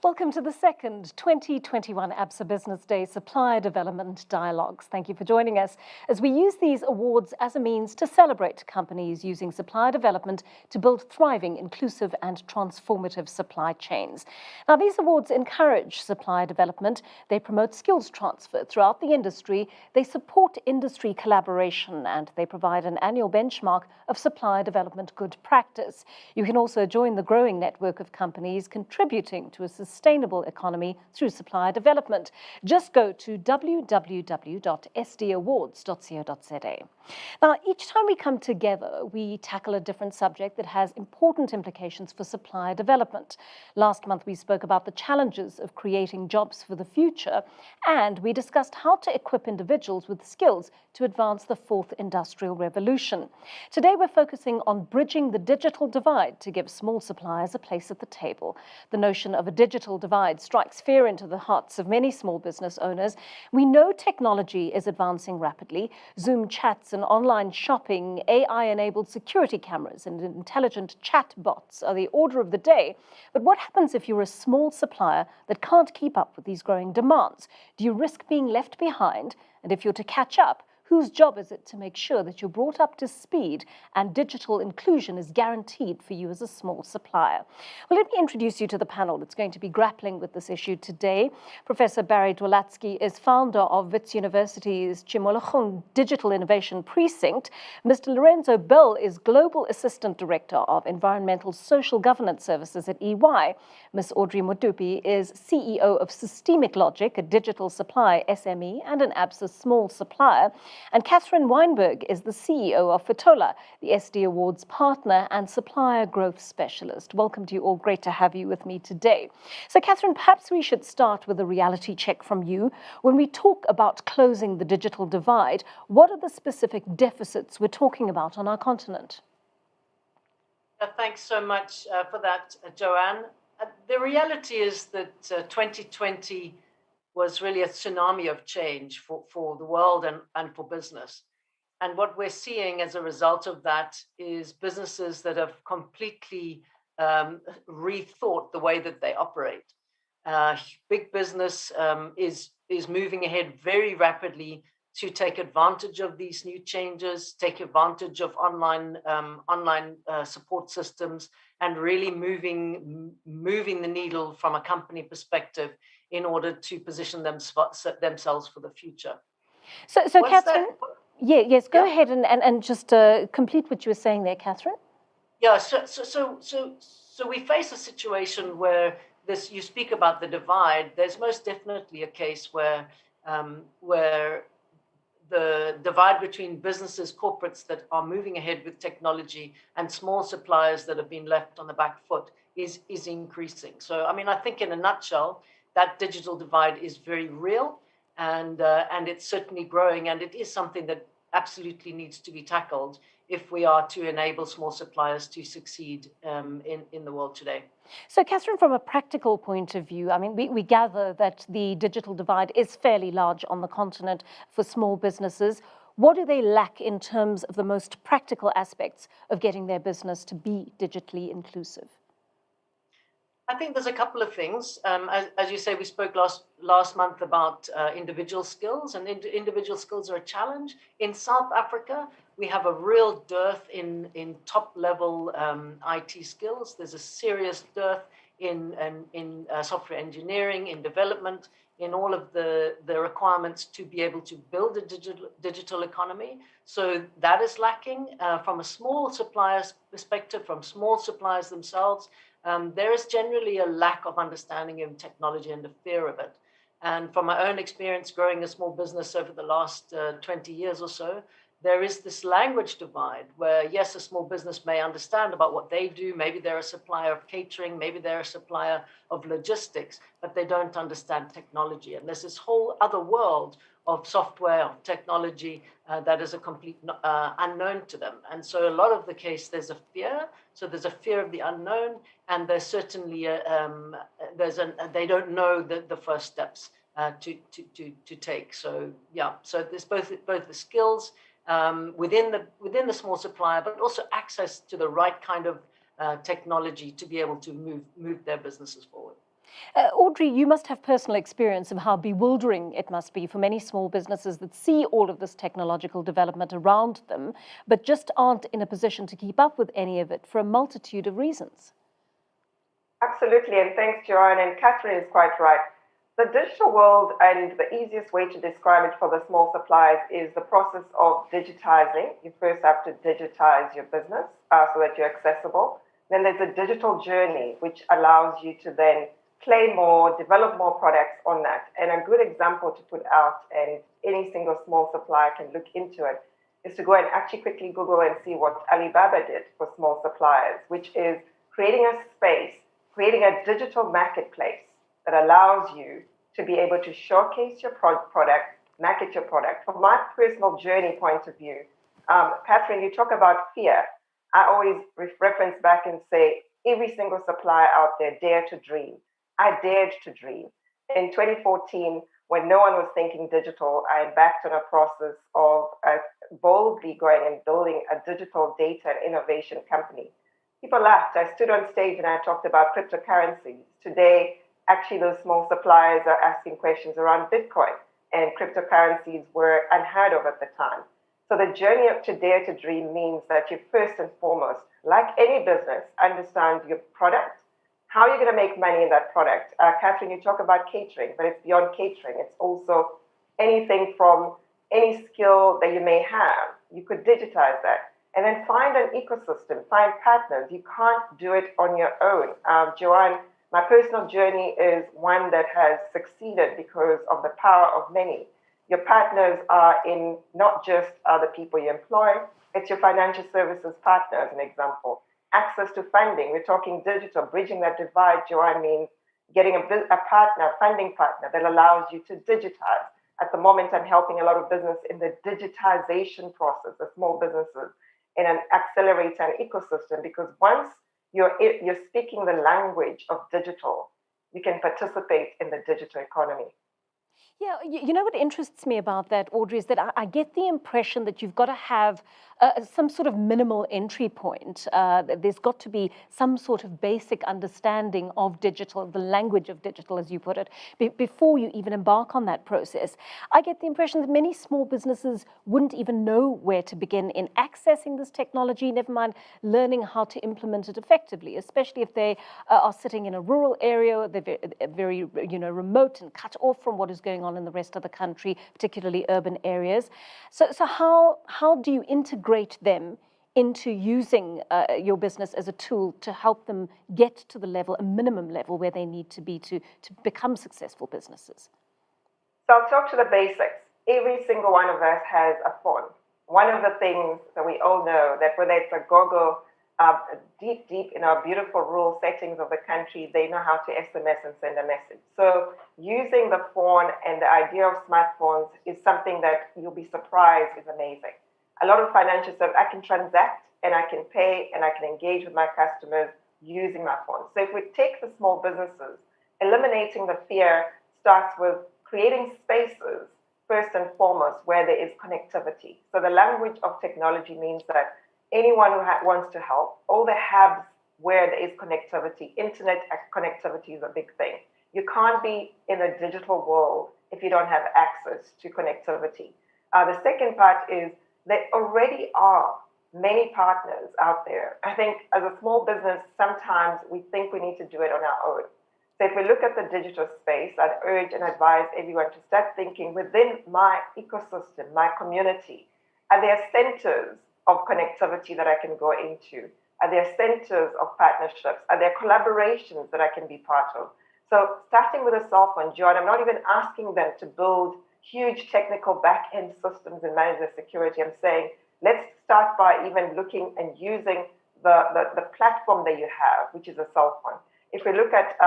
Welcome to the second 2021 ABSA Business Day Supplier Development Dialogues. Thank you for joining us as we use these awards as a means to celebrate companies using supplier development to build thriving, inclusive and transformative supply chains. Now, these awards encourage supplier development, they promote skills transfer throughout the industry, they support industry collaboration, and they provide an annual benchmark of supplier development good practice. You can also join the growing network of companies contributing to a sustainable economy through supplier development. Just go to www.sdawards.co.za. Now, each time we come together, we tackle a different subject that has important implications for supplier development. Last month, we spoke about the challenges of creating jobs for the future, and we discussed how to equip individuals with skills to advance the fourth industrial revolution. Today, we're focusing on bridging the digital divide to give small suppliers a place at the table. The notion of a digital divide strikes fear into the hearts of many small business owners. We know technology is advancing rapidly. Zoom chats and online shopping, AI-enabled security cameras and intelligent chat bots are the order of the day. But what happens if you're a small supplier that can't keep up with these growing demands? Do you risk being left behind? And if you're to catch up, whose job is it to make sure that you're brought up to speed and digital inclusion is guaranteed for you as a small supplier? Well, let me introduce you to the panel that's going to be grappling with this issue today. Professor Barry Dwalatsky is founder of Wits University's Chimologong Digital Innovation Precinct. Mr. Lorenzo Bell is Global Assistant Director of Environmental Social Governance Services at EY. Ms. Audrey Modupi is CEO of Systemic Logic, a digital supply SME and an ABSA small supplier. And Catherine Weinberg is the CEO of Fitola, the SD Awards partner and supplier growth specialist. Welcome to you all. Great to have you with me today. So, Catherine, perhaps we should start with a reality check from you. When we talk about closing the digital divide, what are the specific deficits we're talking about on our continent? Thanks so much for that, Joanne. The reality is that 2020 was really a tsunami of change for the world and for business. And what we're seeing as a result of that is businesses that have completely rethought the way that they operate. Big business is moving ahead very rapidly to take advantage of these new changes, take advantage of online support systems, and really moving the needle from a company perspective in order to position themselves for the future. So Catherine, go ahead and just complete what you were saying there, Catherine. Yeah, so we face a situation where you speak about the divide. There's most definitely a case where the divide between businesses, corporates that are moving ahead with technology and small suppliers that have been left on the back foot is increasing. So, I mean, I think in a nutshell, that digital divide is very real and it's certainly growing, and it is something that absolutely needs to be tackled if we are to enable small suppliers to succeed in the world today. So, Catherine, from a practical point of view, I mean, we gather that the digital divide is fairly large on the continent for small businesses. What do they lack in terms of the most practical aspects of getting their business to be digitally inclusive? I think there's a couple of things. As you say, we spoke last month about individual skills, and individual skills are a challenge. In South Africa, we have a real dearth in top-level IT skills. There's a serious dearth in software engineering, in development, in all of the requirements to be able to build a digital economy. So that is lacking. From a small supplier's perspective, from small suppliers themselves, there is generally a lack of understanding of technology and a fear of it. And from my own experience growing a small business over the last 20 years or so, there is this language divide where, yes, a small business may understand about what they do. Maybe they're a supplier of catering, maybe they're a supplier of logistics, but they don't understand technology. And there's this whole other world of software, of technology that is a complete unknown to them. And so a lot of the case, there's a fear. So there's a fear of the unknown, and there's certainly they don't know the first steps to take. So yeah, so there's both the skills within the small supplier, but also access to the right kind of technology to be able to move their businesses forward. Audrey, you must have personal experience of how bewildering it must be for many small businesses that see all of this technological development around them, but just aren't in a position to keep up with any of it for a multitude of reasons. Absolutely, and thanks, Joanne. And Catherine is quite right. The digital world, and the easiest way to describe it for the small suppliers, is the process of digitizing. You first have to digitize your business so that you're accessible. Then there's a digital journey, which allows you to then play more, develop more products on that. And a good example to put out, and any single small supplier can look into it, is to go and actually quickly Google and see what Alibaba did for small suppliers, which is creating a space, creating a digital marketplace that allows you to be able to showcase your product, market your product. From my personal journey point of view, Catherine, you talk about fear. I always reference back and say, every single supplier out there dare to dream. I dared to dream. In 2014, when no one was thinking digital, I embarked on a process of boldly going and building a digital data and innovation company. People laughed. I stood on stage and I talked about cryptocurrencies. Today, actually, those small suppliers are asking questions around Bitcoin, and cryptocurrencies were unheard of at the time. So the journey up to dare to dream means that you first and foremost, like any business, understand your product, how you're going to make money in that product. Catherine, you talk about catering, but it's beyond catering. It's also anything from any skill that you may have. You could digitize that. And then find an ecosystem, find partners. You can't do it on your own. Joanne, my personal journey is one that has succeeded because of the power of many. Your partners are in not just the people you employ, it's your financial services partner, as an example. Access to funding, we're talking digital, bridging that divide, Joanne, means getting a partner, funding partner that allows you to digitize. At the moment, I'm helping a lot of business in the digitization process, the small businesses, in an accelerator and ecosystem, because once you're speaking the language of digital, you can participate in the digital economy. Yeah, you know what interests me about that, Audrey, is that I get the impression that you've got to have some sort of minimal entry point. There's got to be some sort of basic understanding of digital, the language of digital, as you put it, before you even embark on that process. I get the impression that many small businesses wouldn't even know where to begin in accessing this technology, never mind learning how to implement it effectively, especially if they are sitting in a rural area, they're very remote and cut off from what is going on in the rest of the country, particularly urban areas. So how do you integrate them into using your business as a tool to help them get to the level, a minimum level, where they need to be to become successful businesses? So I'll talk to the basics. Every single one of us has a phone. One of the things that we all know, that whether it's a Google, deep in our beautiful rural settings of the country, they know how to SMS and send a message. So using the phone and the idea of smartphones is something that you'll be surprised is amazing. A lot of financial stuff, I can transact and I can pay and I can engage with my customers using my phone. So if we take the small businesses, eliminating the fear starts with creating spaces, first and foremost, where there is connectivity. So the language of technology means that anyone who wants to help, all the hubs where there is connectivity, internet connectivity is a big thing. You can't be in a digital world if you don't have access to connectivity. The second part is there already are many partners out there. I think as a small business, sometimes we think we need to do it on our own. So if we look at the digital space, I'd urge and advise everyone to start thinking within my ecosystem, my community, are there centers of connectivity that I can go into? Are there centers of partnerships? Are there collaborations that I can be part of? So starting with a cell phone, John, I'm not even asking them to build huge technical back-end systems and manage their security. I'm saying, let's start by even looking and using the platform that you have, which is a cell phone. If we look at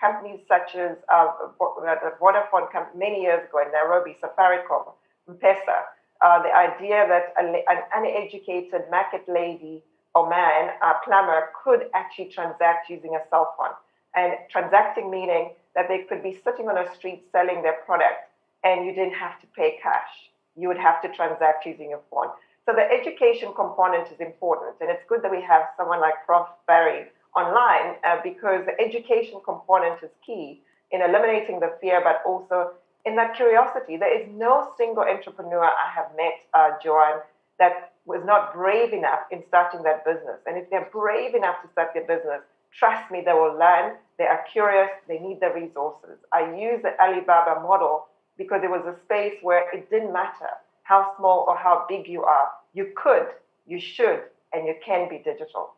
companies such as the Vodafone company many years ago in Nairobi, Safaricom, M-Pesa, the idea that an uneducated market lady or man, plumber, could actually transact using a cell phone. And transacting meaning that they could be sitting on a street selling their product and you didn't have to pay cash. You would have to transact using your phone. So the education component is important. And it's good that we have someone like Prof. Barry online because the education component is key in eliminating the fear, but also in that curiosity. There is no single entrepreneur I have met, Joanne, that was not brave enough in starting that business. And if they're brave enough to start their business, trust me, they will learn, they are curious, they need the resources. I use the Alibaba model because it was a space where it didn't matter how small or how big you are. You could, you should, and you can be digital.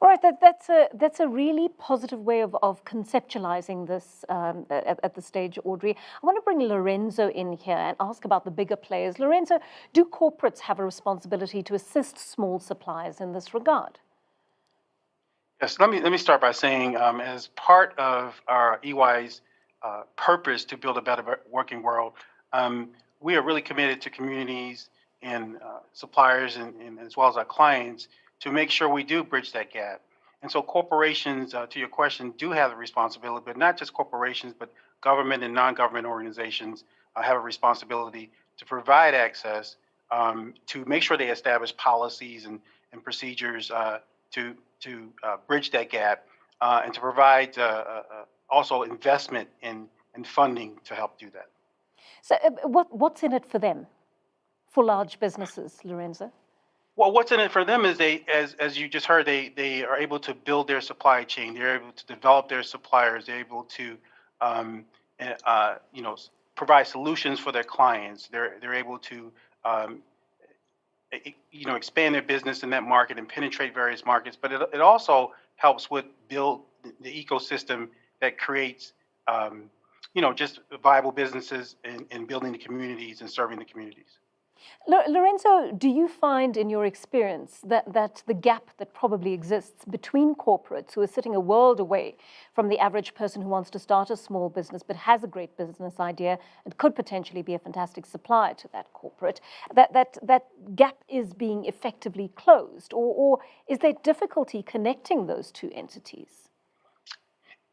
All right, that's a really positive way of conceptualizing this at the stage, Audrey. I want to bring Lorenzo in here and ask about the bigger players. Lorenzo, do corporates have a responsibility to assist small suppliers in this regard? Yes, let me start by saying, as part of our EY's purpose to build a better working world, we are really committed to communities and suppliers and as well as our clients to make sure we do bridge that gap. And so corporations, to your question, do have a responsibility, but not just corporations, but government and non-government organizations have a responsibility to provide access, to make sure they establish policies and procedures to bridge that gap, and to provide also investment in funding to help do that. So what's in it for them, for large businesses, Lorenzo? Well, what's in it for them is as you just heard, they are able to build their supply chain. They're able to develop their suppliers. They're able to, provide solutions for their clients. They're able to, expand their business in that market and penetrate various markets. But it also helps with build the ecosystem that creates, just viable businesses and building the communities and serving the communities. Lorenzo, do you find in your experience that the gap that probably exists between corporates who are sitting a world away from the average person who wants to start a small business but has a great business idea and could potentially be a fantastic supplier to that corporate, that gap is being effectively closed? Or is there difficulty connecting those two entities?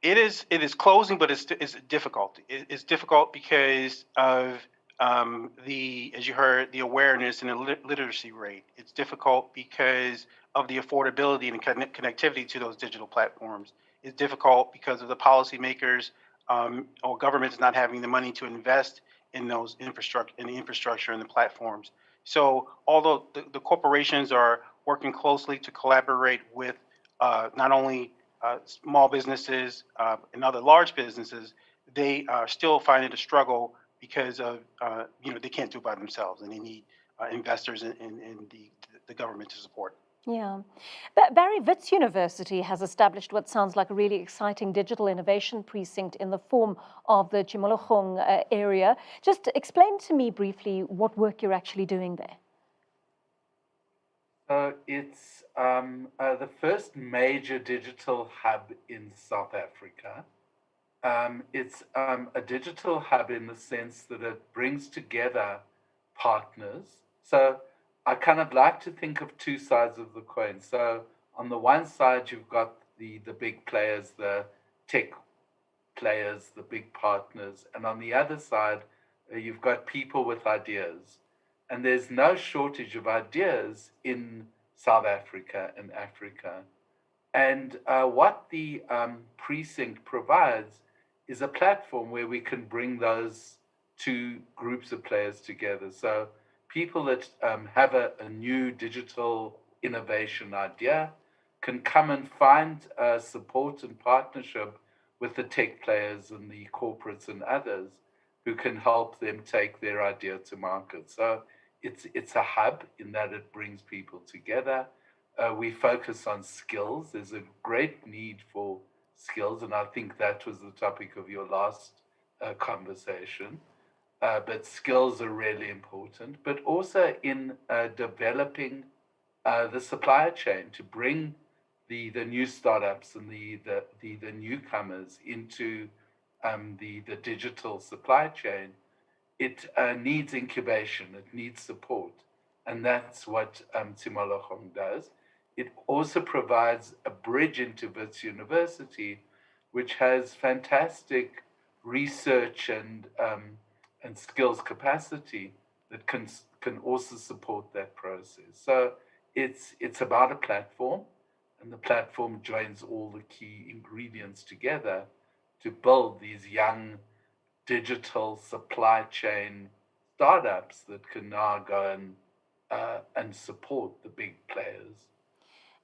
It is closing, but it's difficult. It's difficult because of as you heard, the awareness and the literacy rate. It's difficult because of the affordability and connectivity to those digital platforms. It's difficult because of the policymakers or governments not having the money to invest in those infrastructure and the platforms. So although the corporations are working closely to collaborate with not only small businesses and other large businesses, they are still finding a struggle because of they can't do it by themselves, and they need investors and the government to support. Yeah. But Barry Witts University has established what sounds like a really exciting digital innovation precinct in the form of the Chimologong area. Just explain to me briefly what work you're actually doing there. It's the first major digital hub in South Africa. It's a digital hub in the sense that it brings together partners. So I kind of like to think of two sides of the coin. So on the one side, you've got the big players, the tech players, the big partners. And on the other side, you've got people with ideas. And there's no shortage of ideas in South Africa and Africa. And what the precinct provides is a platform where we can bring those two groups of players together. So people that have a new digital innovation idea can come and find support and partnership with the tech players and the corporates and others who can help them take their idea to market. So it's a hub in that it brings people together. We focus on skills. There's a great need for skills, and I think that was the topic of your last conversation. But skills are really important, but also in developing the supply chain to bring the new startups and the newcomers into the digital supply chain. It needs incubation, it needs support, and that's what Chimologong does. It also provides a bridge into Wits University, which has fantastic research and skills capacity that can also support that process. So it's about a platform. and the platform joins all the key ingredients together to build these young digital supply chain startups that can now go and support the big players.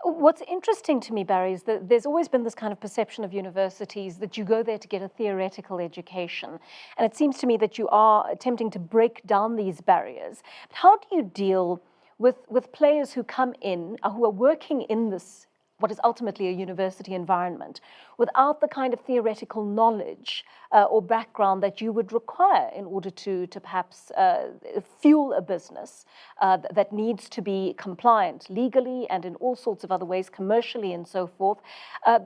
What's interesting to me, Barry, is that there's always been this kind of perception of universities that you go there to get a theoretical education. And it seems to me that you are attempting to break down these barriers. But how do you deal with players who come in, who are working in this, what is ultimately a university environment, without the kind of theoretical knowledge or background that you would require in order to perhaps fuel a business that needs to be compliant legally and in all sorts of other ways, commercially and so forth.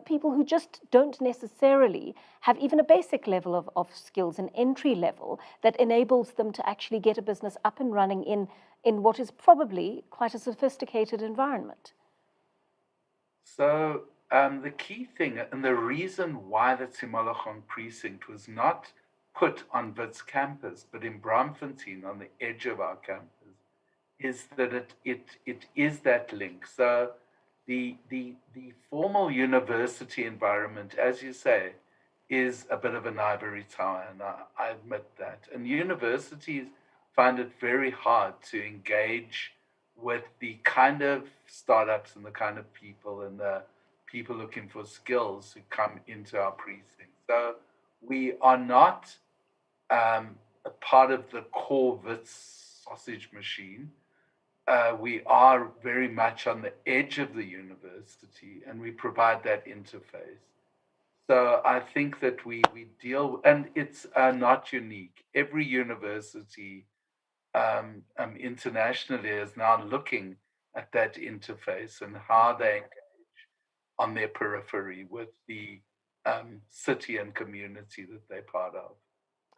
People who just don't necessarily have even a basic level of skills, an entry level that enables them to actually get a business up and running in what is probably quite a sophisticated environment. So the key thing, and the reason why the Tsimologong precinct was not put on Wits campus, but in Braamfontein on the edge of our campus, is that it is that link. So the formal university environment, as you say, is a bit of an ivory tower, and I admit that. And universities find it very hard to engage with the kind of startups and the kind of people and the people looking for skills who come into our precinct. So we are not a part of the core Wits sausage machine. We are very much on the edge of the university, and we provide that interface. So I think that we deal, and it's not unique. Every university internationally is now looking at that interface and how they engage on their periphery with the city and community that they're part of.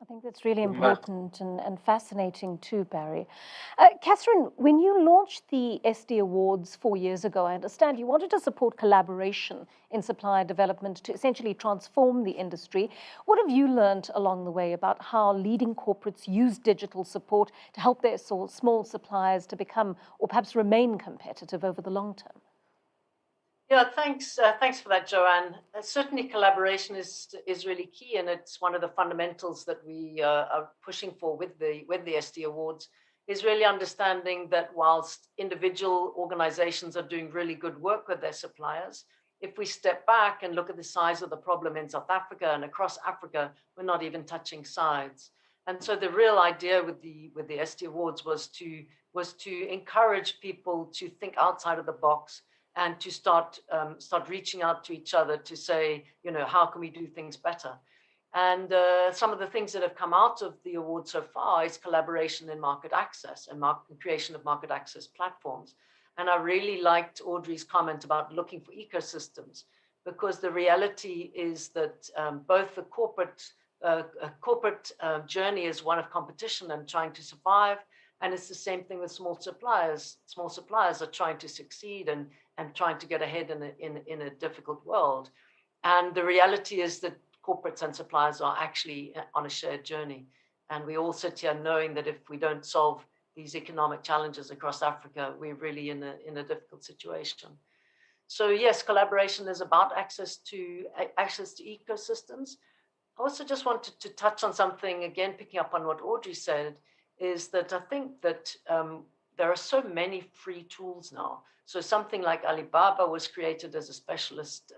I think that's really important and fascinating too, Barry. Catherine, when you launched the SD Awards 4 years ago, I understand you wanted to support collaboration in supplier development to essentially transform the industry. What have you learned along the way about how leading corporates use digital support to help their small suppliers to become or perhaps remain competitive over the long term? Yeah, thanks for that, Joanne. Certainly collaboration is really key, and it's one of the fundamentals that we are pushing for with the SD Awards, is really understanding that whilst individual organizations are doing really good work with their suppliers, if we step back and look at the size of the problem in South Africa and across Africa, we're not even touching sides. And so the real idea with the SD Awards was to encourage people to think outside of the box and to start reaching out to each other to say, how can we do things better? And some of the things that have come out of the award so far is collaboration in market access and creation of market access platforms. And I really liked Audrey's comment about looking for ecosystems, because the reality is that both the corporate journey is one of competition and trying to survive. And it's the same thing with small suppliers. Small suppliers are trying to succeed and trying to get ahead in a difficult world. And the reality is that corporates and suppliers are actually on a shared journey. And we all sit here knowing that if we don't solve these economic challenges across Africa, we're really in a difficult situation. So yes, collaboration is about access to ecosystems. I also just wanted to touch on something, again, picking up on what Audrey said, is that I think that there are so many free tools now. So something like Alibaba was created as a specialist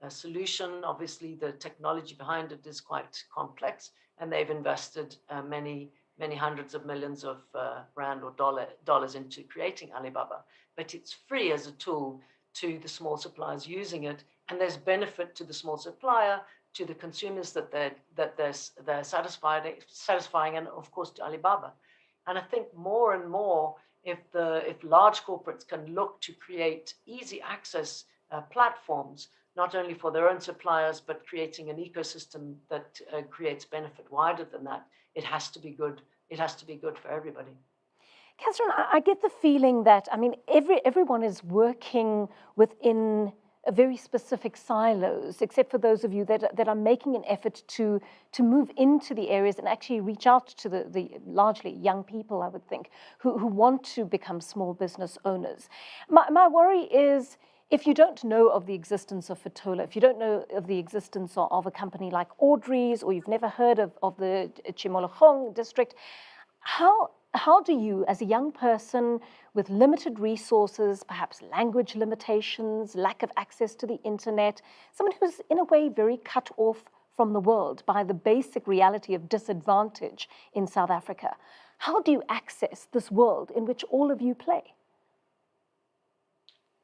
solution. Obviously, the technology behind it is quite complex, and they've invested many hundreds of millions of rand or dollars into creating Alibaba. But it's free as a tool to the small suppliers using it, and there's benefit to the small supplier, to the consumers that they're satisfying, and of course to Alibaba. And I think more and more, if large corporates can look to create easy access platforms, not only for their own suppliers, but creating an ecosystem that creates benefit wider than that, it has to be good. It has to be good for everybody. Catherine, I get the feeling that, everyone is working within a very specific silos, except for those of you that are making an effort to move into the areas and actually reach out to the largely young people, I would think, who want to become small business owners. My worry is, if you don't know of the existence of Fatola, if you don't know of the existence of a company like Audrey's, or you've never heard of the Chimologong district, how do you, as a young person with limited resources, perhaps language limitations, lack of access to the internet, someone who's in a way very cut off from the world by the basic reality of disadvantage in South Africa, how do you access this world in which all of you play?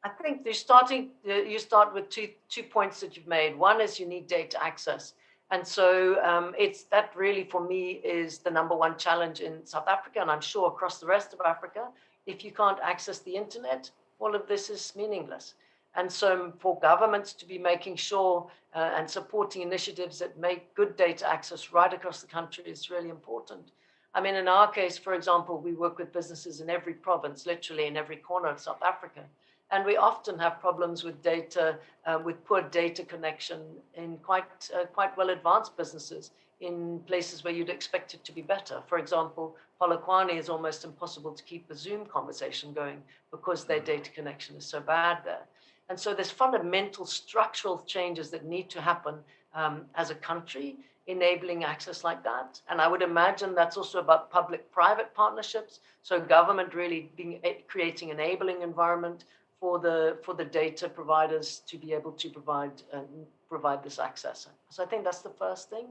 I think you start with two points that you've made. One is you need data access. And so it's that really, for me, is the number one challenge in South Africa, and I'm sure across the rest of Africa. If you can't access the internet, all of this is meaningless. And so for governments to be making sure and supporting initiatives that make good data access right across the country is really important. I mean, in our case, for example, we work with businesses in every province, literally in every corner of South Africa. And we often have problems with data, with poor data connection in quite well advanced businesses in places where you'd expect it to be better. For example, Polokwane is almost impossible to keep a Zoom conversation going because their data connection is so bad there. And so there's fundamental structural changes that need to happen as a country, enabling access like that. And I would imagine that's also about public-private partnerships. So government really creating enabling environment for the data providers to be able to provide this access. So I think that's the first thing.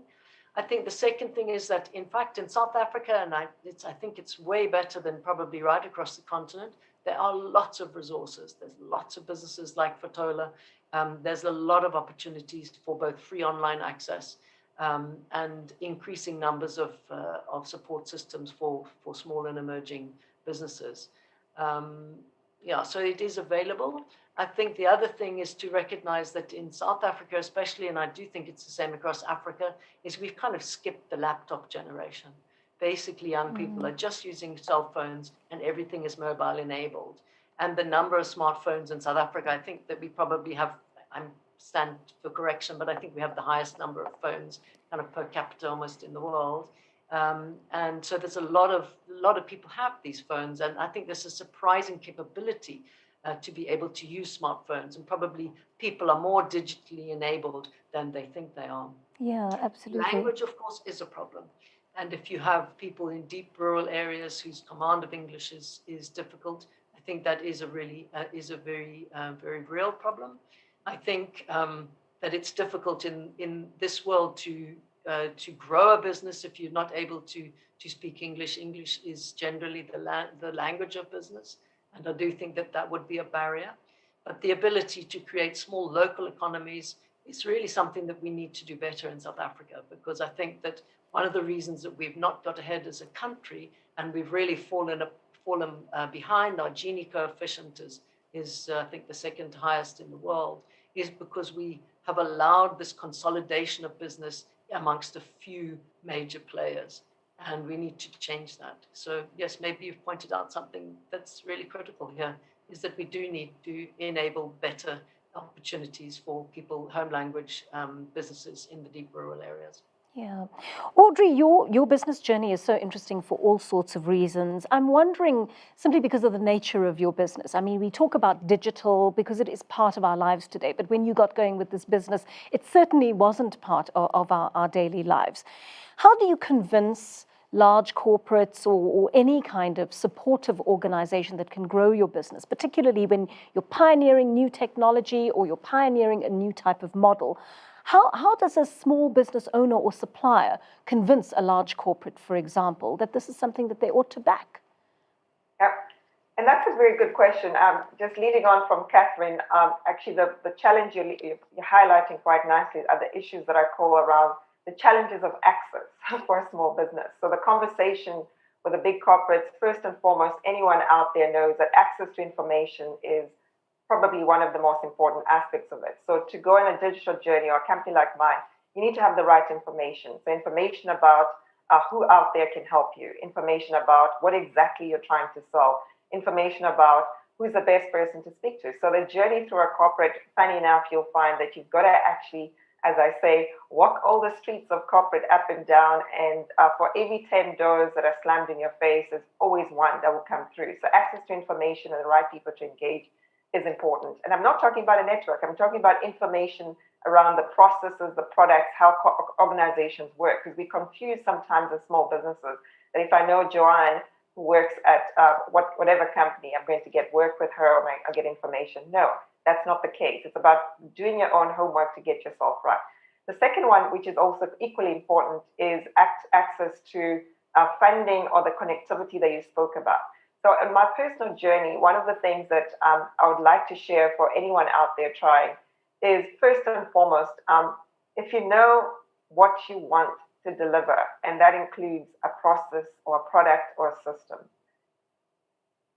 I think the second thing is that, in fact, in South Africa, and I think it's way better than probably right across the continent, there are lots of resources. There's lots of businesses like Fatola. There's a lot of opportunities for both free online access and increasing numbers of support systems for small and emerging businesses. So it is available. I think the other thing is to recognize that in South Africa, especially, and I do think it's the same across Africa, is we've kind of skipped the laptop generation. Basically, young people are just using cell phones and everything is mobile enabled. And the number of smartphones in South Africa, I think that we probably have, I stand for correction, but I think we have the highest number of phones kind of per capita almost in the world. And so there's a lot of people have these phones, and I think there's a surprising capability to be able to use smartphones, and probably people are more digitally enabled than they think they are. Yeah, absolutely. Language, of course, is a problem. And if you have people in deep rural areas whose command of English is difficult, I think that is a very very real problem. I think that it's difficult in this world to grow a business if you're not able to speak English. English is generally the language of business, and I do think that would be a barrier. But the ability to create small local economies is really something that we need to do better in South Africa, because I think that one of the reasons that we've not got ahead as a country, and we've really fallen behind, our Gini coefficient is I think the second highest in the world, is because we have allowed this consolidation of business amongst a few major players, and we need to change that. So yes, maybe you've pointed out something that's really critical here, is that we do need to enable better opportunities for people, home language businesses in the deep rural areas. Yeah. Audrey, your business journey is so interesting for all sorts of reasons. I'm wondering, simply because of the nature of your business, I mean, we talk about digital because it is part of our lives today, but when you got going with this business, it certainly wasn't part of our daily lives. How do you convince large corporates or any kind of supportive organization that can grow your business, particularly when you're pioneering new technology or you're pioneering a new type of model? How does a small business owner or supplier convince a large corporate, for example, that this is something that they ought to back? Yep. And that's a very good question. Just leading on from Catherine, actually the challenge you're highlighting quite nicely are the issues that I call around the challenges of access for a small business. So the conversation with the big corporates, first and foremost, anyone out there knows that access to information is probably one of the most important aspects of it. So to go on a digital journey, or a company like mine, you need to have the right information. So information about who out there can help you, information about what exactly you're trying to solve, information about who's the best person to speak to. So the journey through a corporate, funny enough, you'll find that you've got to actually, as I say, walk all the streets of corporate up and down, and for every 10 doors that are slammed in your face, there's always one that will come through. So access to information and the right people to engage is important. And I'm not talking about a network. I'm talking about information around the processes, the products, how organizations work. Because we confuse sometimes as small businesses that if I know Joanne, who works at whatever company, I'm going to get work with her or I'll get information. No, that's not the case. It's about doing your own homework to get yourself right. The second one, which is also equally important, is access to funding or the connectivity that you spoke about. So in my personal journey, one of the things that I would like to share for anyone out there trying is first and foremost, if you know what you want to deliver, and that includes a process or a product or a system,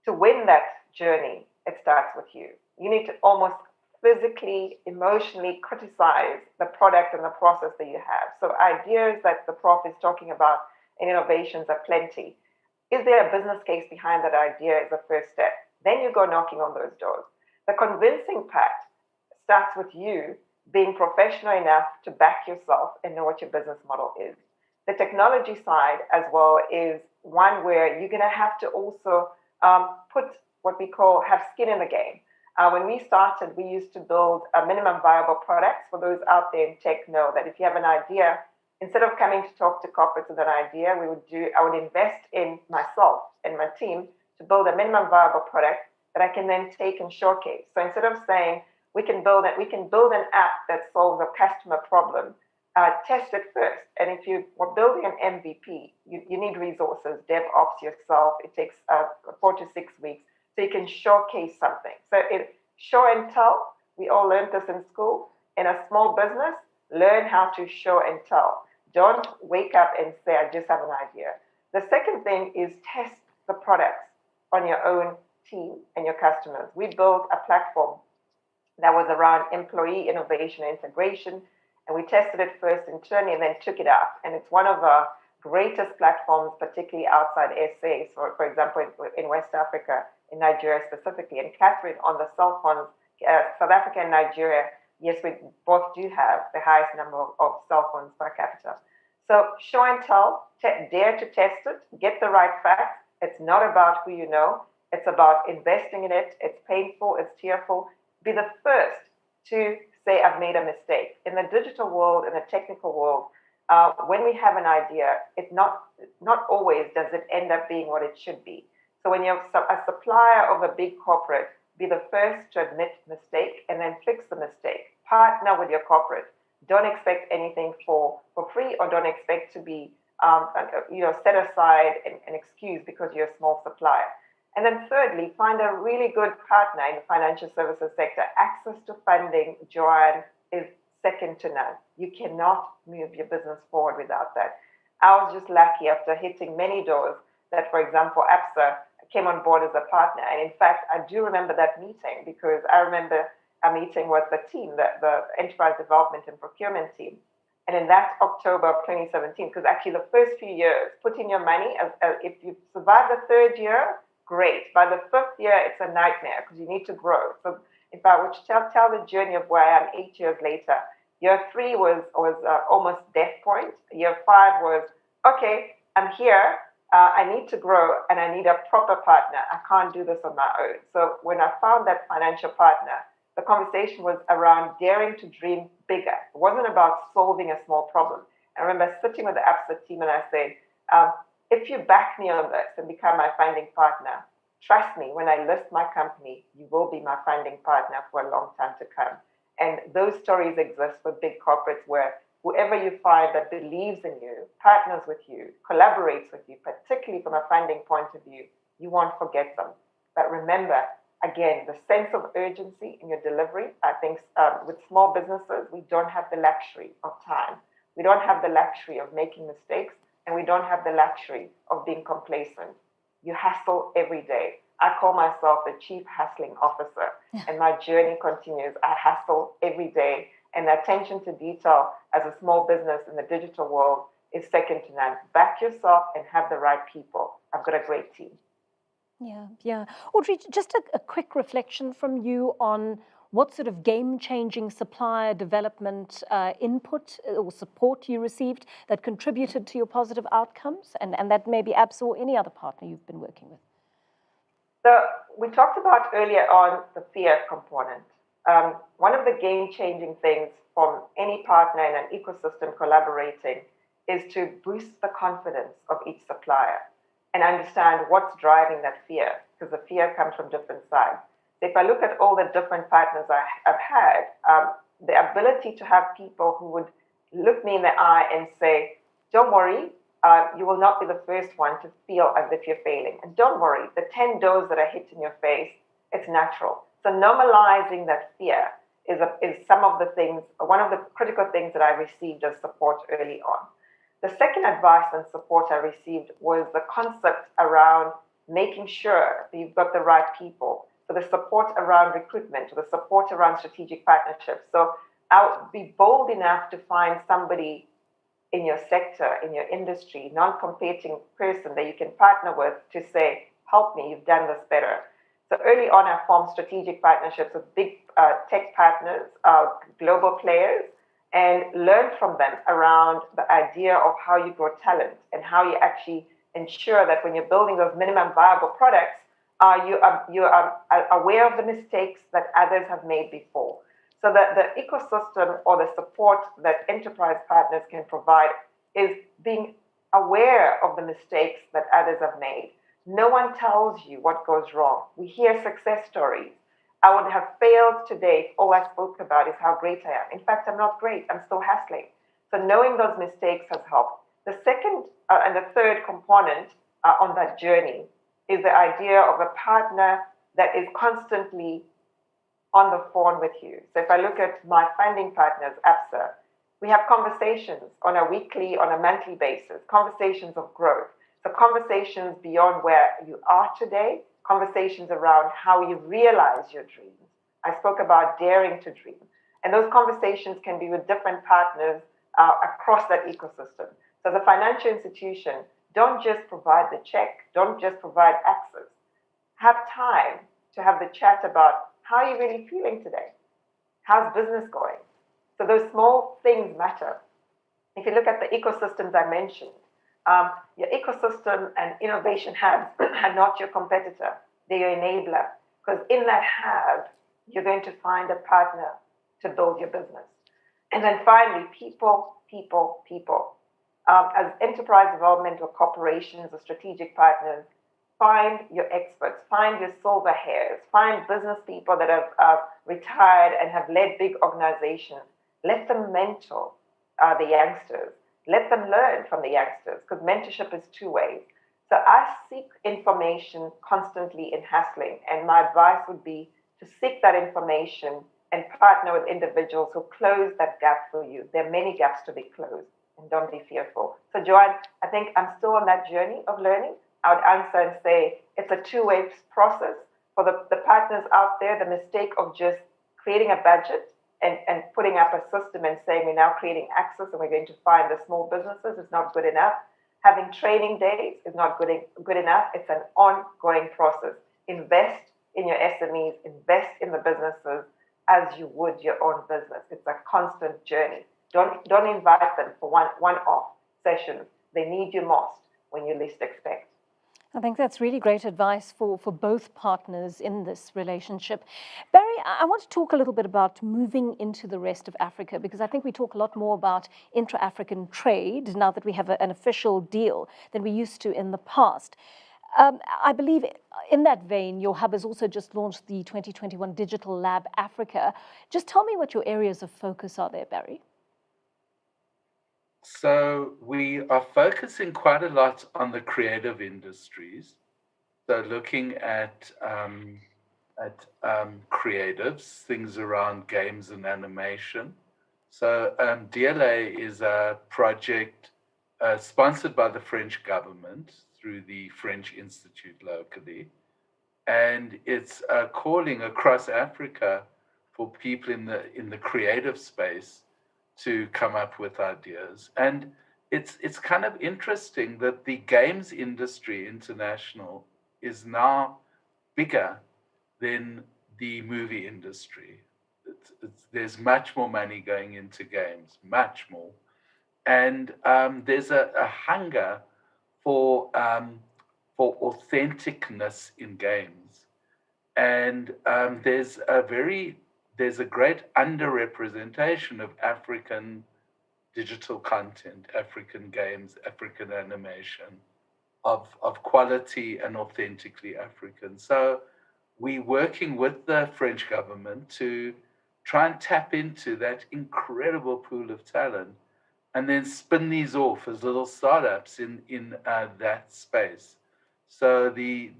to win that journey, it starts with you. You need to almost physically, emotionally criticize the product and the process that you have. So ideas that the prof is talking about and innovations are plenty. Is there a business case behind that idea is the first step. Then you go knocking on those doors. The convincing part starts with you being professional enough to back yourself and know what your business model is. The technology side as well is one where you're going to have to also put what we call have skin in the game. When we started, we used to build a minimum viable products. For those out there in tech know that if you have an idea, instead of coming to talk to corporates with an idea, I would invest in myself and my team to build a minimum viable product that I can then take and showcase. So instead of saying we can build an app that solves a customer problem, test it first. And if you are building an MVP, you need resources, DevOps yourself. It takes 4 to 6 weeks. So you can showcase something. So show and tell. We all learned this in school. In a small business, learn how to show and tell. Don't wake up and say, I just have an idea. The second thing is test the products on your own team and your customers. We built a platform that was around employee innovation and integration, and we tested it first internally and then took it out. And it's one of our greatest platforms, particularly outside SA. So, for example, in West Africa, in Nigeria specifically. And Catherine, on the cell phones, South Africa and Nigeria, yes, we both do have the highest number of cell phones per capita. So show and tell, dare to test it, get the right facts. It's not about who you know. It's about investing in it. It's painful. It's tearful. Be the first to say, I've made a mistake. In the digital world, in the technical world, when we have an idea, not always does it end up being what it should be. So when you're a supplier of a big corporate, be the first to admit mistake and then fix the mistake. Partner with your corporate. Don't expect anything for free, or don't expect to be set aside and excused because you're a small supplier. And then thirdly, find a really good partner in the financial services sector. Access to funding, Joanne, is second to none. You cannot move your business forward without that. I was just lucky after hitting many doors that, for example, APSA came on board as a partner. And in fact, I do remember that meeting because I remember a meeting with the team, the enterprise development and procurement team. And in that October of 2017, because actually the first few years, put in your money, if you survive the third year, great. By the fifth year, it's a nightmare because you need to grow. So if I were to tell the journey of where I am 8 years later, year 3 was almost death point. Year 5 was, okay, I'm here. I need to grow and I need a proper partner. I can't do this on my own. So when I found that financial partner, the conversation was around daring to dream bigger. It wasn't about solving a small problem. I remember sitting with the APSA team and I said, if you back me on this and become my funding partner, trust me, when I list my company, you will be my funding partner for a long time to come. And those stories exist with big corporates where whoever you find that believes in you, partners with you, collaborates with you, particularly from a funding point of view, you won't forget them. But remember, again, the sense of urgency in your delivery. I think with small businesses, we don't have the luxury of time. We don't have the luxury of making mistakes, and we don't have the luxury of being complacent. You hustle every day. I call myself the chief hustling officer, and my journey continues. I hustle every day, and the attention to detail as a small business in the digital world is second to none. Back yourself and have the right people. I've got a great team. Yeah. Audrey, just a quick reflection from you on what sort of game-changing supplier development input or support you received that contributed to your positive outcomes, and that maybe APSA or any other partner you've been working with. We talked about earlier on the fear component. One of the game-changing things from any partner in an ecosystem collaborating is to boost the confidence of each supplier and understand what's driving that fear, because the fear comes from different sides. So if I look at all the different partners I've had, the ability to have people who would look me in the eye and say, don't worry, you will not be the first one to feel as if you're failing. And don't worry, the 10 doors that are hit in your face, it's natural. So normalizing that fear is some of the things, one of the critical things that I received as support early on. The second advice and support I received was the concept around making sure that you've got the right people. So the support around recruitment, the support around strategic partnerships. So I'll be bold enough to find somebody in your sector, in your industry, non-competing person that you can partner with to say, help me, you've done this better. So early on, I formed strategic partnerships with big tech partners, global players, and learned from them around the idea of how you grow talent and how you actually ensure that when you're building those minimum viable products, you are aware of the mistakes that others have made before. So that the ecosystem or the support that enterprise partners can provide is being aware of the mistakes that others have made. No one tells you what goes wrong. We hear success stories. I would have failed today if all I spoke about is how great I am. In fact, I'm not great. I'm still hustling. So knowing those mistakes has helped. The second and the third component on that journey is the idea of a partner that is constantly on the phone with you. So if I look at my funding partners, APSA, we have conversations on a weekly, on a monthly basis, conversations of growth. So conversations beyond where you are today, conversations around how you realize your dreams. I spoke about daring to dream. And those conversations can be with different partners across that ecosystem. So as a financial institution, don't just provide the check, don't just provide access. Have time to have the chat about how are you really feeling today? How's business going? So those small things matter. If you look at the ecosystems I mentioned, your ecosystem and innovation hubs are not your competitor. They're your enabler. Because in that hub, you're going to find a partner to build your business. And then finally, people. As enterprise development or corporations or strategic partners, find your experts, find your silver hairs, find business people that have retired and have led big organizations. Let them mentor the youngsters. Let them learn from the youngsters, because mentorship is two ways. So I seek information constantly in hustling, and my advice would be to seek that information and partner with individuals who close that gap for you. There are many gaps to be closed, and don't be fearful. So Joanne, I think I'm still on that journey of learning. I would answer and say it's a two-way process. For the partners out there, the mistake of just creating a budget and putting up a system and saying we're now creating access and we're going to find the small businesses is not good enough. Having training days is not good enough. It's an ongoing process. Invest in your SMEs, invest in the businesses as you would your own business. It's a constant journey. Don't invite them for one-off sessions. They need you most when you least expect. I think that's really great advice for both partners in this relationship. Barry, I want to talk a little bit about moving into the rest of Africa, because I think we talk a lot more about intra-African trade now that we have an official deal than we used to in the past. I believe in that vein, your hub has also just launched the 2021 Digital Lab Africa. Just tell me what your areas of focus are there, Barry. So we are focusing quite a lot on the creative industries. So looking at creatives, things around games and animation. So DLA is a project sponsored by the French government through the French Institute locally. And it's calling across Africa for people in the creative space to come up with ideas. And it's kind of interesting that the games industry international is now bigger than the movie industry. There's much more money going into games, much more. And there's a hunger for authenticness in games. And there's a great underrepresentation of African digital content, African games, African animation, of quality and authentically African. So we're working with the French government to try and tap into that incredible pool of talent and then spin these off as little startups in that space. So the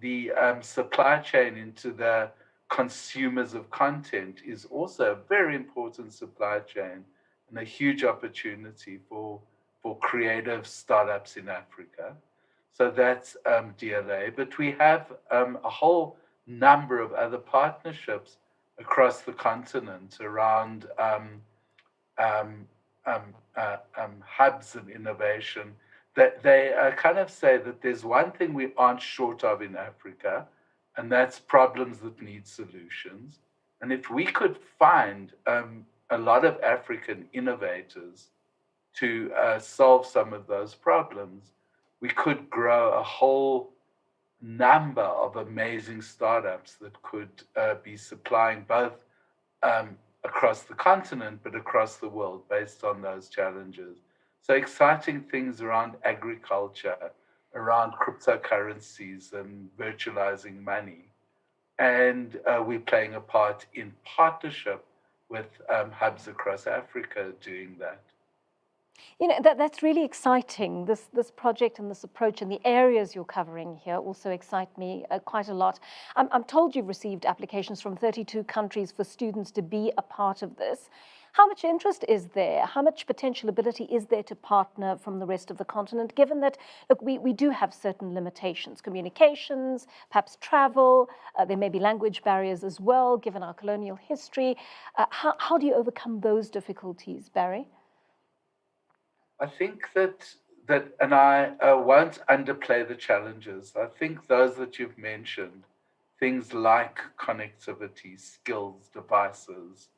supply chain into the consumers of content is also a very important supply chain and a huge opportunity for creative startups in Africa. So that's DLA. But we have a whole number of other partnerships across the continent around hubs of innovation that they kind of say that there's one thing we aren't short of in Africa, and that's problems that need solutions. And if we could find a lot of African innovators to solve some of those problems, we could grow a whole number of amazing startups that could be supplying both across the continent, but across the world based on those challenges. So exciting things around agriculture, around cryptocurrencies and virtualizing money. And we're playing a part in partnership with hubs across Africa doing that. You know, that's really exciting. This project and this approach and the areas you're covering here also excite me quite a lot. I'm told you've received applications from 32 countries for students to be a part of this. How much interest is there? How much potential ability is there to partner from the rest of the continent, given that, look, we do have certain limitations, communications, perhaps travel, there may be language barriers as well, given our colonial history. How do you overcome those difficulties, Barry? I think that and I won't underplay the challenges. I think those that you've mentioned, things like connectivity, skills, devices,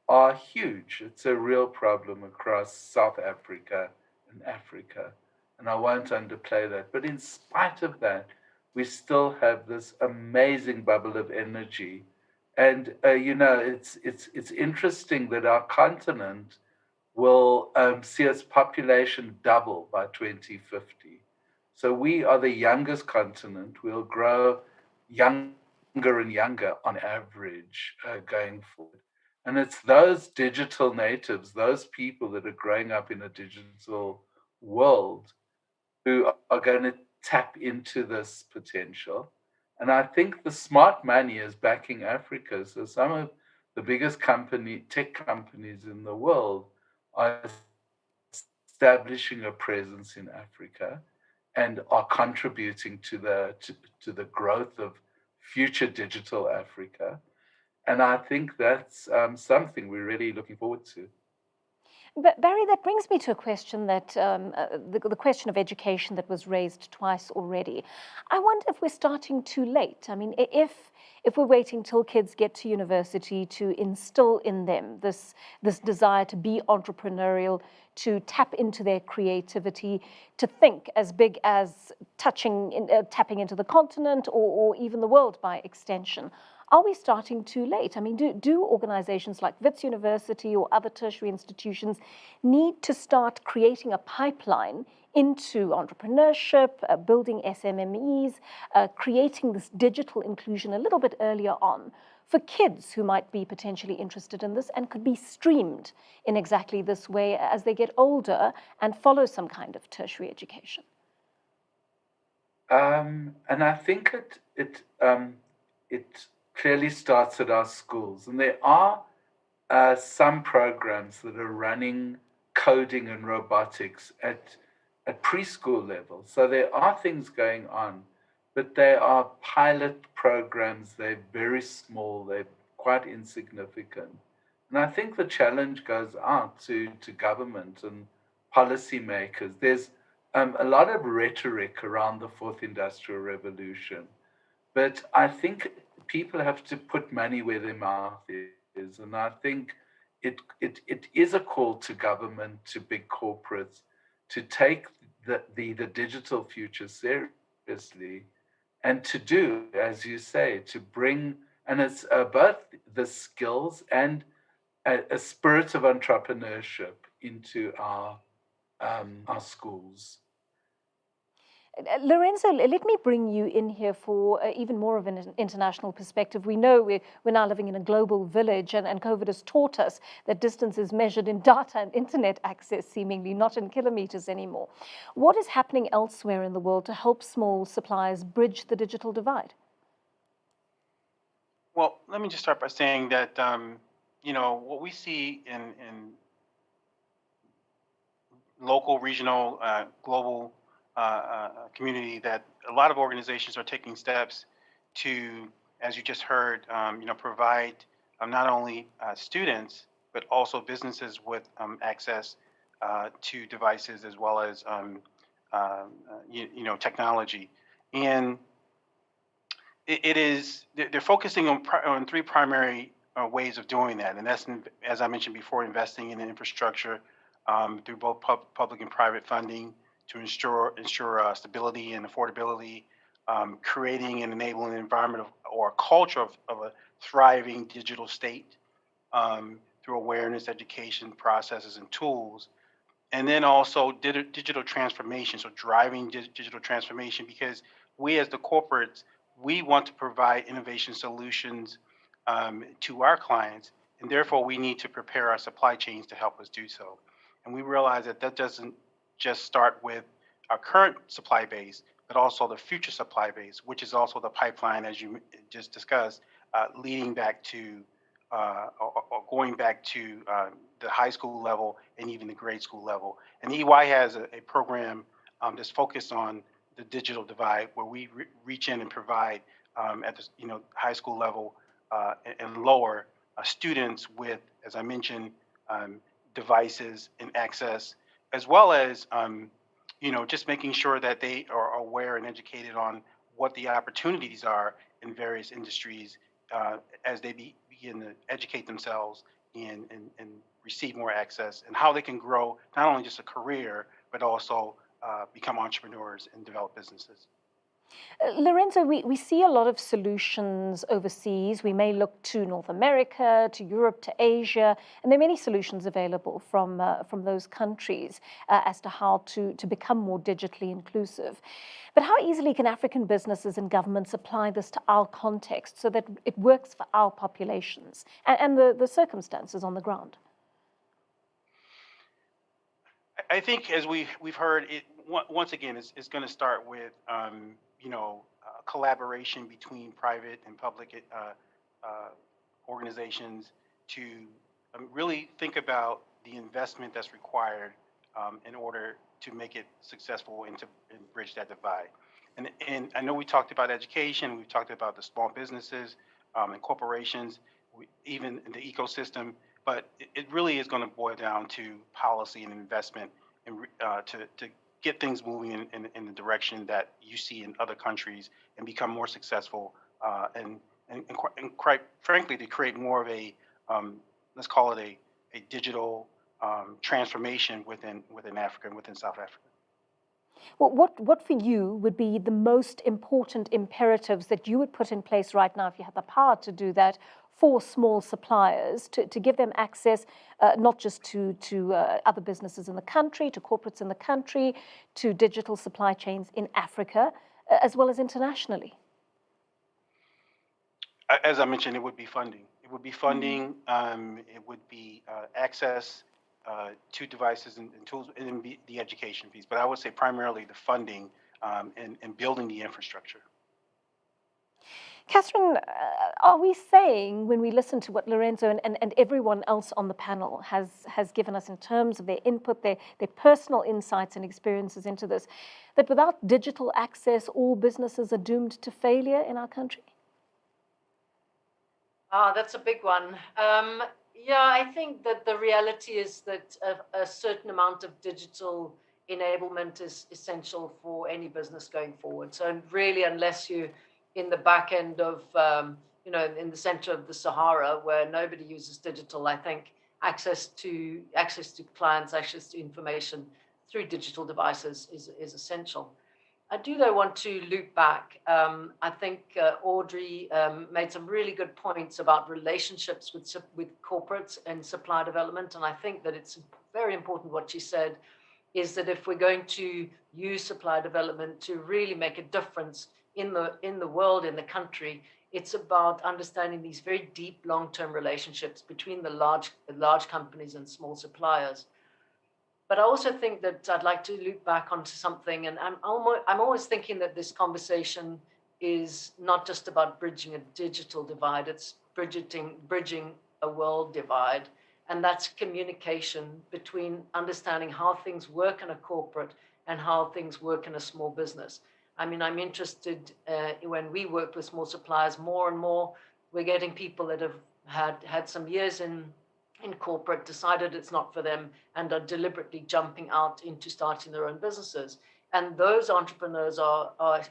are huge. It's a real problem across South Africa and Africa, and I won't underplay that. But in spite of that, we still have this amazing bubble of energy, and it's interesting that our continent will see its population double by 2050. So we are the youngest continent. We'll grow younger and younger on average going forward. And it's those digital natives, those people that are growing up in a digital world who are going to tap into this potential. And I think the smart money is backing Africa. So some of the biggest tech companies in the world are establishing a presence in Africa and are contributing to the growth of future digital Africa. And I think that's something we're really looking forward to. But Barry, that brings me to a question that the question of education that was raised twice already. I wonder if we're starting too late. I mean, if we're waiting till kids get to university to instill in them this desire to be entrepreneurial, to tap into their creativity, to think as big as tapping into the continent or even the world by extension. Are we starting too late? I mean, do organizations like Wits University or other tertiary institutions need to start creating a pipeline into entrepreneurship, building SMMEs, creating this digital inclusion a little bit earlier on for kids who might be potentially interested in this and could be streamed in exactly this way as they get older and follow some kind of tertiary education? And I think it clearly starts at our schools. And there are some programs that are running coding and robotics at preschool level. So there are things going on, but they are pilot programs. They're very small. They're quite insignificant. And I think the challenge goes out to government and policymakers. There's a lot of rhetoric around the fourth industrial revolution, but I think people have to put money where their mouth is. And I think it is a call to government, to big corporates, to take the digital future seriously and to do, as you say, to bring, and it's both the skills and a spirit of entrepreneurship into our schools. Lorenzo, let me bring you in here for even more of an international perspective. We know we're now living in a global village, and COVID has taught us that distance is measured in data and internet access, seemingly not in kilometers anymore. What is happening elsewhere in the world to help small suppliers bridge the digital divide? Well, let me just start by saying that what we see in local, regional, global community, that a lot of organizations are taking steps to, as you just heard, provide not only students but also businesses with access to devices as well as technology, and it is they're focusing on three primary ways of doing that, and that's, as I mentioned before, investing in infrastructure through both public and private funding to ensure stability and affordability, creating and enabling an environment or a culture of a thriving digital state through awareness, education, processes, and tools. And then also digital transformation, so driving digital transformation, because we as the corporates, we want to provide innovation solutions to our clients, and therefore we need to prepare our supply chains to help us do so. And we realize that doesn't just start with our current supply base, but also the future supply base, which is also the pipeline, as you just discussed, leading back to or going back to the high school level and even the grade school level. And EY has a program that's focused on the digital divide, where we reach in and provide at the high school level and lower students with, as I mentioned, devices and access, as well as just making sure that they are aware and educated on what the opportunities are in various industries as they begin to educate themselves and receive more access, and how they can grow not only just a career, but also become entrepreneurs and develop businesses. Lorenzo, we see a lot of solutions overseas. We may look to North America, to Europe, to Asia, and there are many solutions available from those countries as to how to become more digitally inclusive. But how easily can African businesses and governments apply this to our context so that it works for our populations and the circumstances on the ground? I think, as we've heard, it once again, it's going to start with collaboration between private and public organizations to really think about the investment that's required in order to make it successful and bridge that divide. And I know we talked about education, we've talked about the small businesses and corporations, even in the ecosystem, but it really is going to boil down to policy and investment, and to get things moving in the direction that you see in other countries and become more successful, and quite frankly, to create more of a let's call it a digital transformation within Africa and within South Africa. Well, what for you would be the most important imperatives that you would put in place right now, if you had the power to do that, for small suppliers to give them access not just to other businesses in the country, to corporates in the country, to digital supply chains in Africa, as well as internationally? As I mentioned, it would be funding. It would be funding. It would be access to devices and tools, and the education piece. But I would say primarily the funding and building the infrastructure. Catherine, are we saying, when we listen to what Lorenzo and everyone else on the panel has given us in terms of their input, their personal insights and experiences into this, that without digital access, all businesses are doomed to failure in our country? That's a big one. Yeah, I think that the reality is that a certain amount of digital enablement is essential for any business going forward. So really, unless you in the back end of, in the center of the Sahara where nobody uses digital, I think access to clients, access to information through digital devices is essential. I do, though, want to loop back. I think Audrey made some really good points about relationships with corporates and supply development. And I think that it's very important what she said is that if we're going to use supply development to really make a difference in the world, in the country, it's about understanding these very deep long-term relationships between the large companies and small suppliers. But I also think that I'd like to loop back onto something, and I'm always thinking that this conversation is not just about bridging a digital divide, it's bridging a world divide, and that's communication between understanding how things work in a corporate and how things work in a small business. I mean, I'm interested when we work with small suppliers more and more, we're getting people that have had some years in corporate, decided it's not for them, and are deliberately jumping out into starting their own businesses. And those entrepreneurs are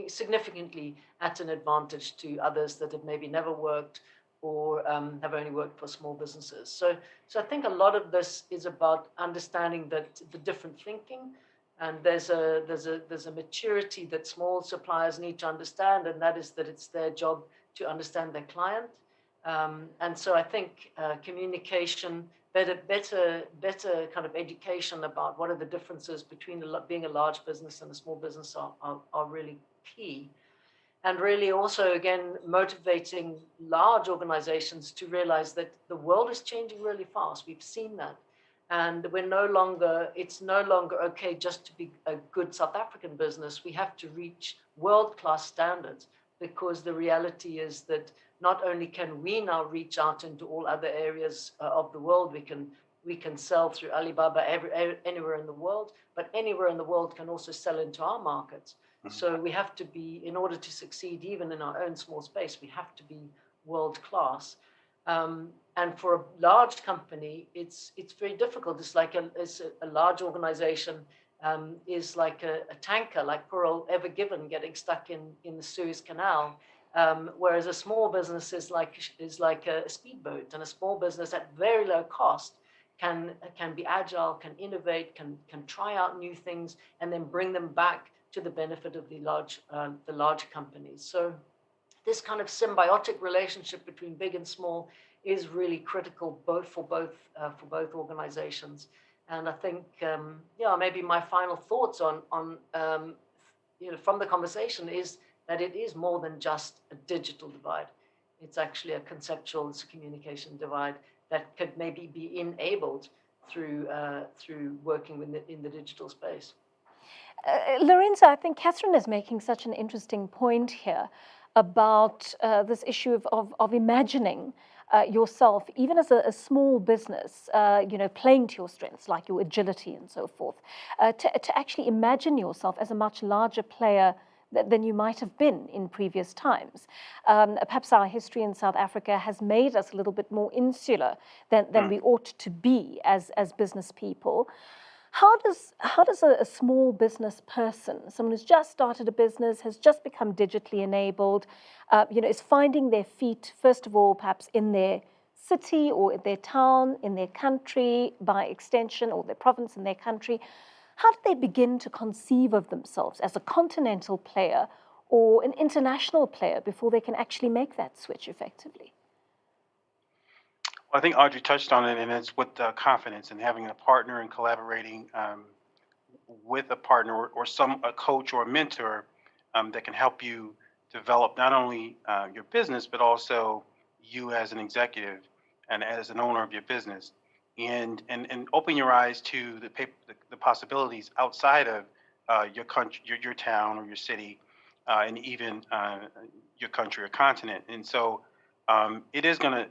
significantly at an advantage to others that have maybe never worked or have only worked for small businesses. So I think a lot of this is about understanding that the different thinking, and there's a maturity that small suppliers need to understand, and that is that it's their job to understand their client. And so I think communication, better kind of education about what are the differences between being a large business and a small business are really key. And really also, again, motivating large organizations to realize that the world is changing really fast. We've seen that. And it's no longer okay just to be a good South African business. We have to reach world-class standards, because the reality is that not only can we now reach out into all other areas of the world, we can sell through Alibaba anywhere in the world, but anywhere in the world can also sell into our markets. Mm-hmm. So we have to be, in order to succeed even in our own small space, we have to be world-class. And for a large company, it's very difficult. It's like a large organization is like a tanker, like Pearl Ever Given getting stuck in the Suez Canal. Whereas a small business is like a speedboat, and a small business at very low cost can be agile, can innovate, can try out new things, and then bring them back to the benefit of the large companies. So this kind of symbiotic relationship between big and small is really critical, for both organizations. And I think maybe my final thoughts on from the conversation is that it is more than just a digital divide. It's actually a conceptual, it's a communication divide that could maybe be enabled through working in the digital space. Lorenzo, I think Catherine is making such an interesting point here about this issue of imagining yourself, even as a small business, playing to your strengths, like your agility and so forth, to actually imagine yourself as a much larger player than you might have been in previous times. Perhaps our history in South Africa has made us a little bit more insular than we ought to be as business people. How does a small business person, someone who's just started a business, has just become digitally enabled, is finding their feet, first of all, perhaps in their city or their town, in their country, by extension, or their province in their country, how do they begin to conceive of themselves as a continental player or an international player before they can actually make that switch effectively? I think Audrey touched on it, and it's with confidence and having a partner and collaborating with a partner or a coach or a mentor that can help you develop not only your business, but also you as an executive and as an owner of your business, and open your eyes to the possibilities outside of your country, your town or your city, and even your country or continent. And so it is going to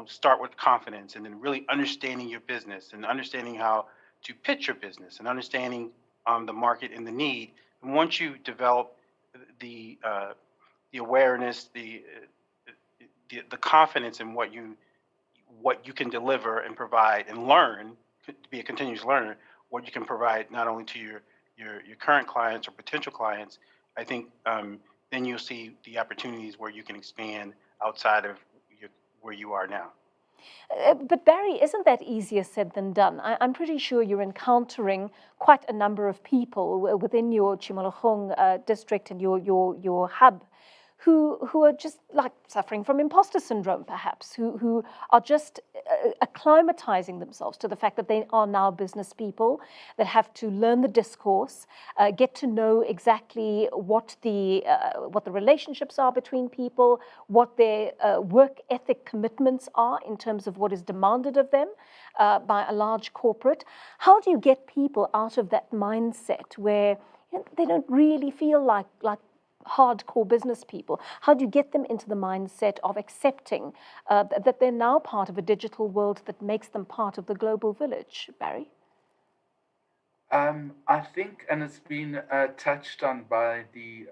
start with confidence, and then really understanding your business and understanding how to pitch your business and understanding the market and the need. And once you develop the awareness, the confidence in what you can deliver and provide and learn, to be a continuous learner, what you can provide not only to your current clients or potential clients, I think then you'll see the opportunities where you can expand outside of where you are now. But Barry, isn't that easier said than done? I'm pretty sure you're encountering quite a number of people within your Chimologong district and your hub who are just like suffering from imposter syndrome, perhaps, who are just acclimatizing themselves to the fact that they are now business people that have to learn the discourse, get to know exactly what the relationships are between people, what their work ethic commitments are in terms of what is demanded of them by a large corporate. How do you get people out of that mindset where they don't really feel like hardcore business people? How do you get them into the mindset of accepting that they're now part of a digital world that makes them part of the global village, Barry? I think, and it's been touched on by the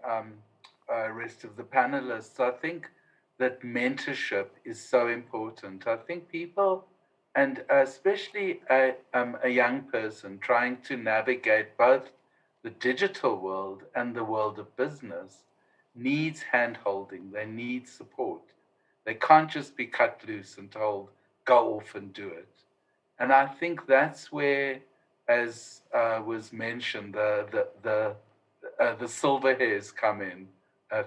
rest of the panelists, I think that mentorship is so important. I think people, and especially a young person trying to navigate both the digital world and the world of business, needs hand-holding. They need support. They can't just be cut loose and told, go off and do it. And I think that's where, as was mentioned, the silver hairs come in.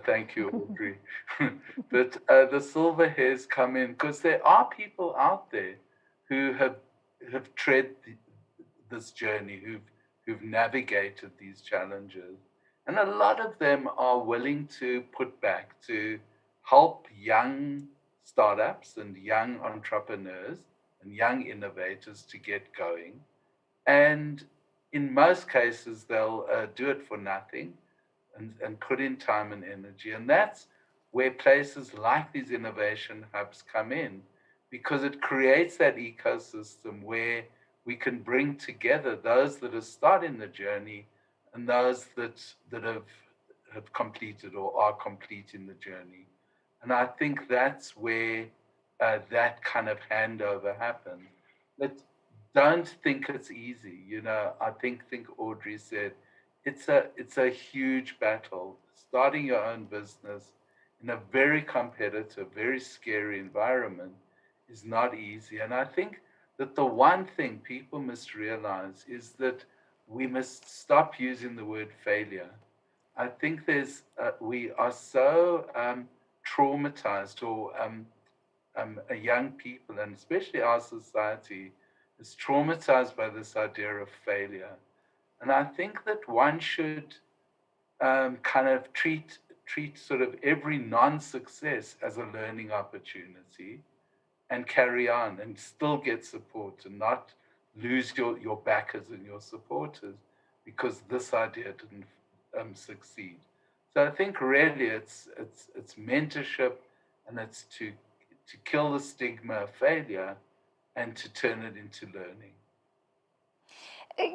Thank you, Audrey. But the silver hairs come in because there are people out there who have tread this journey, who've navigated these challenges. And a lot of them are willing to put back to help young startups and young entrepreneurs and young innovators to get going. And in most cases, they'll do it for nothing and put in time and energy. And that's where places like these innovation hubs come in, because it creates that ecosystem where we can bring together those that are starting the journey and those that have completed or are completing the journey. And I think that's where that kind of handover happens. But don't think it's easy. I think Audrey said, it's a huge battle. Starting your own business in a very competitive, very scary environment is not easy. And I think that the one thing people must realize is that we must stop using the word failure. I think we are so traumatized, or young people, and especially our society, is traumatized by this idea of failure. And I think that one should kind of treat sort of every non-success as a learning opportunity and carry on and still get support and not lose your backers and your supporters because this idea didn't succeed. So I think really it's mentorship, and it's to kill the stigma of failure and to turn it into learning.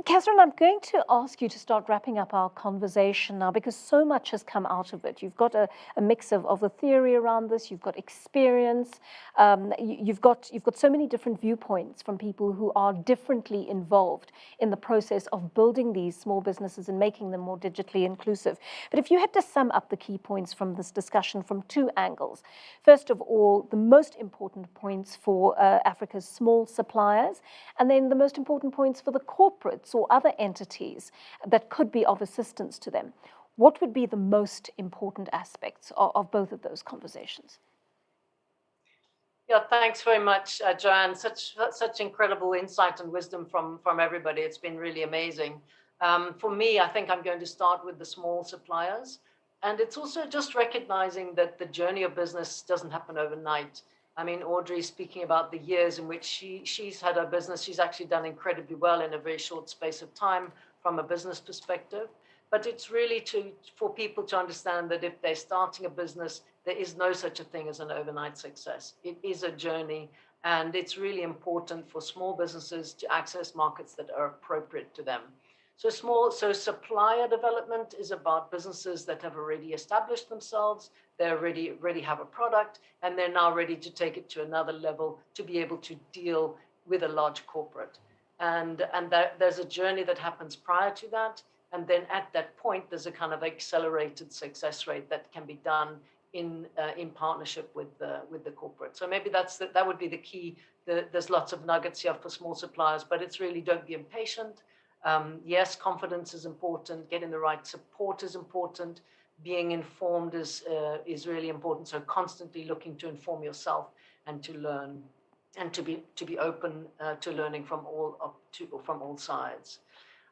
Catherine, I'm going to ask you to start wrapping up our conversation now, because so much has come out of it. You've got a mix of the theory around this. You've got experience. You've got so many different viewpoints from people who are differently involved in the process of building these small businesses and making them more digitally inclusive. But if you had to sum up the key points from this discussion from two angles, first of all, the most important points for Africa's small suppliers, and then the most important points for the corporate or other entities that could be of assistance to them. What would be the most important aspects of both of those conversations? Yeah, thanks very much, Joanne. Such incredible insight and wisdom from everybody. It's been really amazing. For me, I think I'm going to start with the small suppliers. And it's also just recognizing that the journey of business doesn't happen overnight. I mean, Audrey speaking about the years in which she's had her business, she's actually done incredibly well in a very short space of time from a business perspective. But it's really for people to understand that if they're starting a business, there is no such a thing as an overnight success. It is a journey, and it's really important for small businesses to access markets that are appropriate to them. So supplier development is about businesses that have already established themselves. They already have a product, and they're now ready to take it to another level to be able to deal with a large corporate. And there's a journey that happens prior to that. And then at that point, there's a kind of accelerated success rate that can be done in partnership with the corporate. So maybe that would be the key. There's lots of nuggets here for small suppliers, but it's really don't be impatient. Yes, confidence is important. Getting the right support is important. Being informed is really important. So constantly looking to inform yourself and to learn, and to be open to learning from all sides.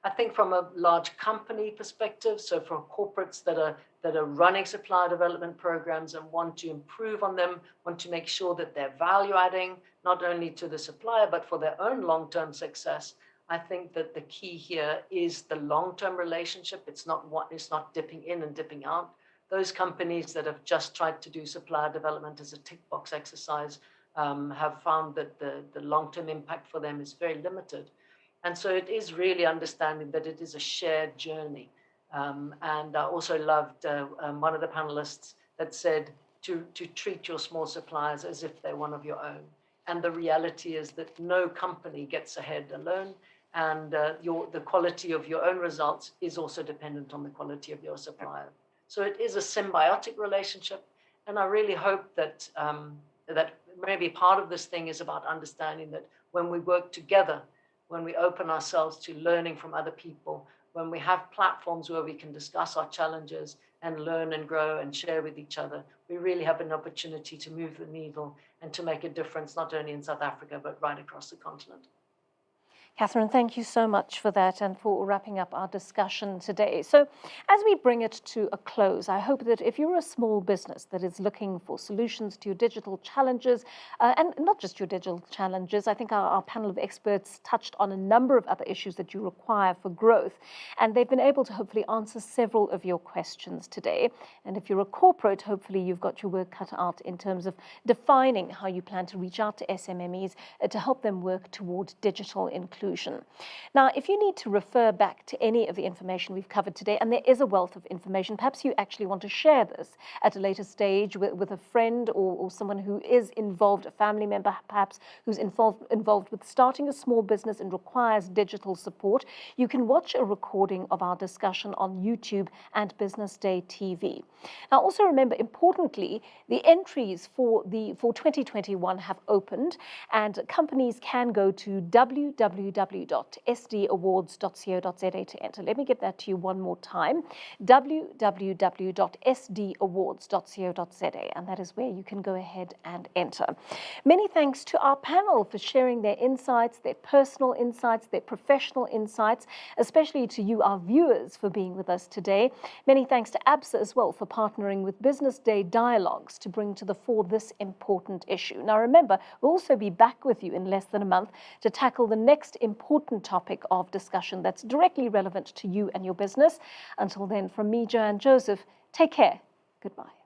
I think from a large company perspective, so from corporates that are running supplier development programs and want to improve on them, want to make sure that they're value adding, not only to the supplier, but for their own long-term success. I think that the key here is the long-term relationship. It's not dipping in and dipping out. Those companies that have just tried to do supplier development as a tick box exercise have found that the long-term impact for them is very limited. And so it is really understanding that it is a shared journey. And I also loved one of the panelists that said to treat your small suppliers as if they're one of your own. And the reality is that no company gets ahead alone. And the quality of your own results is also dependent on the quality of your supplier. So it is a symbiotic relationship. And I really hope that that maybe part of this thing is about understanding that when we work together, when we open ourselves to learning from other people, when we have platforms where we can discuss our challenges and learn and grow and share with each other, we really have an opportunity to move the needle and to make a difference, not only in South Africa, but right across the continent. Catherine, thank you so much for that and for wrapping up our discussion today. So as we bring it to a close, I hope that if you're a small business that is looking for solutions to your digital challenges, and not just your digital challenges, I think our panel of experts touched on a number of other issues that you require for growth, and they've been able to hopefully answer several of your questions today. And if you're a corporate, hopefully you've got your work cut out in terms of defining how you plan to reach out to SMMEs to help them work toward digital inclusion. Now, if you need to refer back to any of the information we've covered today, and there is a wealth of information, perhaps you actually want to share this at a later stage with a friend or someone who is involved, a family member perhaps, who's involved with starting a small business and requires digital support, you can watch a recording of our discussion on YouTube and Business Day TV. Now, also remember, importantly, the entries for 2021 have opened, and companies can go to www.sdawards.co.za to enter. Let me get that to you one more time, www.sdawards.co.za, and that is where you can go ahead and enter. Many thanks to our panel for sharing their insights, their personal insights, their professional insights, especially to you, our viewers, for being with us today. Many thanks to ABSA as well for partnering with Business Day Dialogues to bring to the fore this important issue. Now remember, we'll also be back with you in less than a month to tackle the next important topic of discussion that's directly relevant to you and your business. Until then, from me, Joanne Joseph, take care. Goodbye.